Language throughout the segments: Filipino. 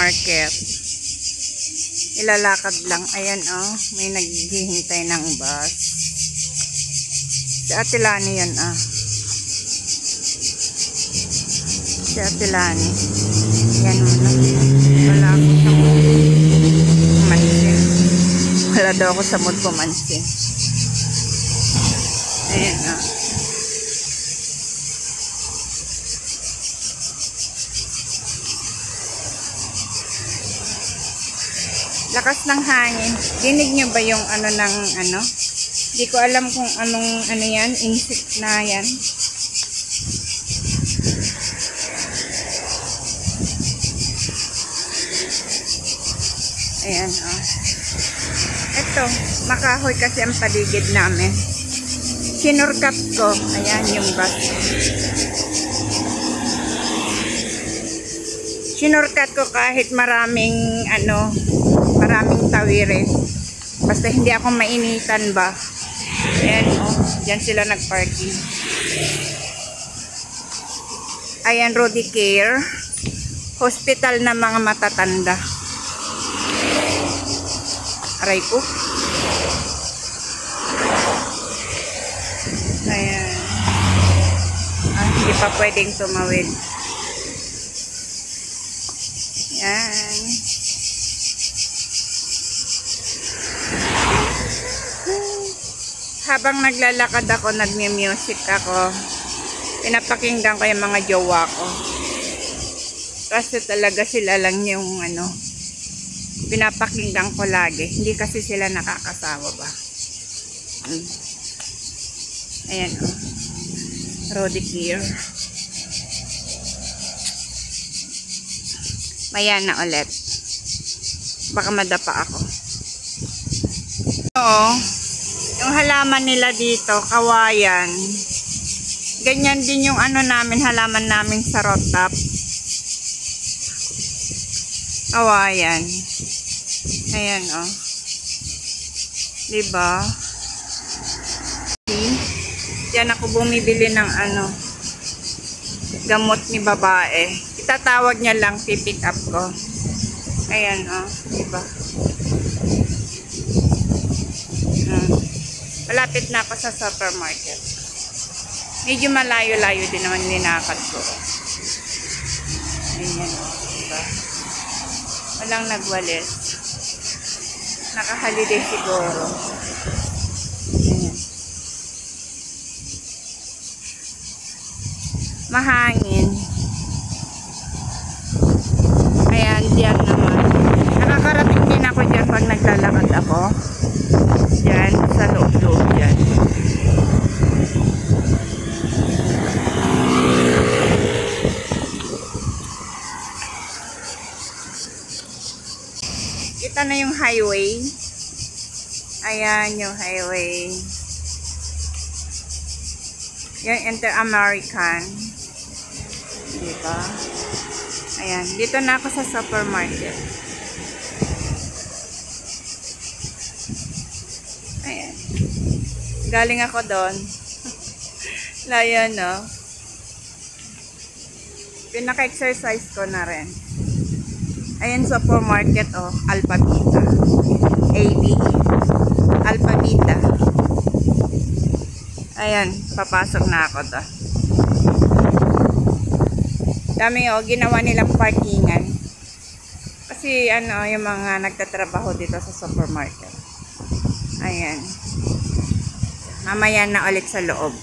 market. Ilalakad lang. Ayan oh, may naghihintay ng bus. Si Ate Lani yan ah. Si Ate Lani. Yan muna. Wala ako sa mood pumansin. Wala daw ako sa mood pumansin. Ayan ah. Lakas ng hangin. Dinig nyo ba yung ano ng ano? Hindi ko alam kung anong ano yan. Insect na yan. Ayan oh. Ito, makahoy kasi ang paligid namin. Sinurkat ko. Ayan yung bus. Sinurkat ko kahit maraming ano, maraming tawirin. Basta hindi ako mainitan ba. Ayan oh, dyan sila nagparking. Ayan, Rudy Care. Hospital na mga matatanda. Aray ko. Ayan. Ah, hindi pa pwedeng tumawid. Ayan. Habang naglalakad ako, nagmi-music ako, pinapakinggan ko yung mga jowa ko. Kasi talaga sila lang yung ano, pinapakinggan ko lagi. Hindi kasi sila nakakasawa ba. Ayan o. Rudy Care. Maya na ulit. Baka madapa ako. Oo. Yung halaman nila dito, kawayan. Ganyan din yung ano namin, halaman namin sa rotap. Kawayan. Ayan oh. Diba? Diyan ako bumibili ng ano, gamot ni babae. Itatawag niya lang, pipick up ko. Ayan oh. Diba? Malapit na ako sa supermarket. Medyo malayo-layo din naman linakad ko. Ayan. Diba? Walang nagwalis. Nakaholiday siguro. Ayan. Mahangin. Ayan, diyan naman. Nakakarating din ako dyan pag naglalakad ako. Diyan, sa loob-loob dyan. Kita na yung highway. Ayan yung highway. Yung Inter-American. Diba? Ayan. Dito na ako sa supermarket. Ayan. Galing ako doon. Layo, no? Pinaka-exercise ko na rin. Ayan, supermarket, oh. Alphabeta. ABE. Alphabeta. Ayan, papasok na ako to. Dami, oh. Ginawa nilang parkingan. Kasi, ano, yung mga nagtatrabaho dito sa supermarket. Ayan. Mamaya na ulit sa loob.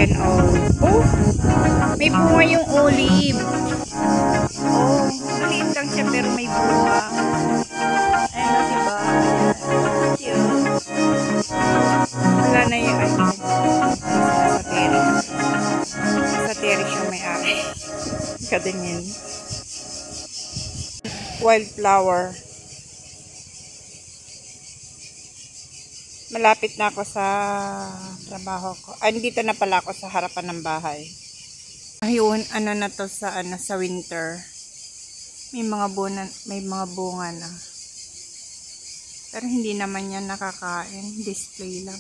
Ayan, oh. Oh, may bunga yung olive. Oh, maliit lang siya pero may bunga. Ayan, oh, diba? Ayan. Cute. Wala na yung ano. Sa terrace. Sa terrace yung may-ari. Kadingin. Wildflower. Malapit na ako sa trabaho ko. Ay, dito na pala ako sa harapan ng bahay. Ayun, ano na to sa sa winter. May mga bunga na. Pero hindi naman yan nakakain, display lang.